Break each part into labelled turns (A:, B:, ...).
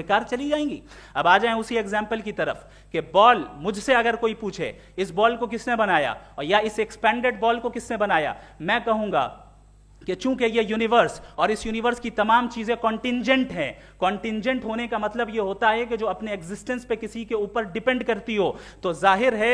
A: बेकार चली जाएंगी। अब आ जाएं उसी एग्जाम्पल की तरफ कि बॉल, मुझसे अगर कोई पूछे इस बॉल को किसने बनाया और या इस एक्सपेंडेड बॉल को किसने बनाया, मैं कहूंगा कि चूंकि ये यूनिवर्स और इस यूनिवर्स की तमाम चीजें कॉन्टिंजेंट हैं, कॉन्टिंजेंट होने का मतलब ये होता है कि जो अपने एग्जिस्टेंस पे किसी के ऊपर डिपेंड करती हो, तो जाहिर है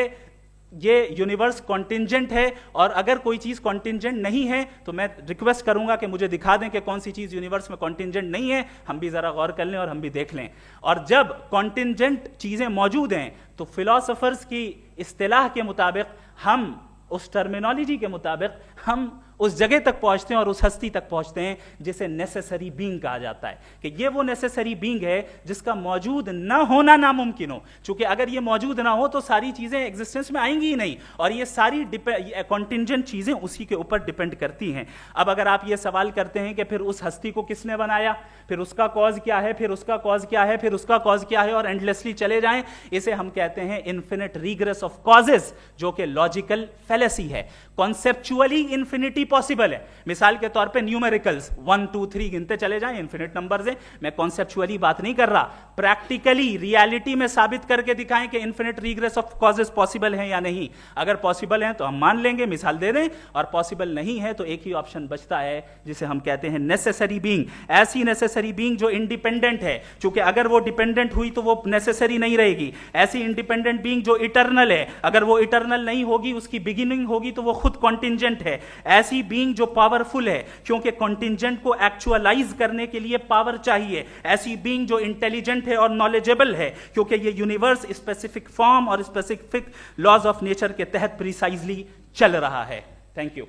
A: ये यूनिवर्स कॉन्टिंजेंट है। और अगर कोई चीज कॉन्टिंजेंट नहीं है तो मैं रिक्वेस्ट करूंगा कि मुझे दिखा दें कि कौन सी चीज यूनिवर्स में कॉन्टिंजेंट नहीं है, हम भी जरा गौर कर लें और हम भी देख लें। और जब कॉन्टिंजेंट चीजें मौजूद हैं तो फिलोसोफर्स की इस्तिलाह के मुताबिक, हम उस टर्मिनोलॉजी के मुताबिक हम उस जगह तक पहुंचते हैं और उस हस्ती तक पहुंचते हैं जिसे नेसेसरी बीइंग कहा जाता है, कि ये वो नेसेसरी बीइंग है जिसका मौजूद ना होना नामुमकिन हो। क्योंकि अगर ये मौजूद ना हो तो सारी चीजें एग्जिस्टेंस में आएंगी ही नहीं, और ये सारी कॉन्टिंजेंट चीजें उसी के ऊपर डिपेंड करती हैं। अब अगर आप ये सवाल करते हैं कि फिर उस हस्ती को किसने बनाया, फिर उसका कॉज क्या है, फिर उसका कॉज क्या है, फिर उसका कॉज क्या है, और एंडलेसली चले जाएं, इसे हम कहते हैं इन्फिनिट रीग्रेस ऑफ कॉजेस, जो कि लॉजिकल फैलेसी है। कॉन्सेप्चुअली इन्फिनिटी पॉसिबल है। मिसाल के तौर पे न्यूमेरिकल्स 1 2 3 गिनते चले जाएं, इन्फिनिट नंबर्स हैं। मैं कॉन्सेप्चुअली बात नहीं कर रहा, प्रैक्टिकली रियलिटी में साबित करके दिखाएं कि infinite regress of causes possible हैं या नहीं। अगर पॉसिबल हैं तो हम मान लेंगे, मिसाल दे दें, और पॉसिबल नहीं है तो एक ही ऑप्शन बचता है जिसे हम कहते हैं नेसेसरी बीइंग। ऐसी नेसेसरी बीइंग जो इंडिपेंडेंट है, क्योंकि अगर वो डिपेंडेंट हुई तो वो नेसेसरी नहीं रहेगी। ऐसी इंडिपेंडेंट बीइंग जो इटर्नल है, अगर वो इटर्नल नहीं होगी, उसकी बिगिनिंग होगी तो वो खुद कॉन्टिंजेंट है। ऐसी बीइंग जो पावरफुल है, क्योंकि कॉन्टिंजेंट को एक्चुअलाइज करने के लिए पावर चाहिए। ऐसी बीइंग जो इंटेलिजेंट है और नॉलेजेबल है, क्योंकि ये यूनिवर्स स्पेसिफिक फॉर्म और स्पेसिफिक लॉज ऑफ नेचर के तहत प्रिसाइजली चल रहा है। Thank you.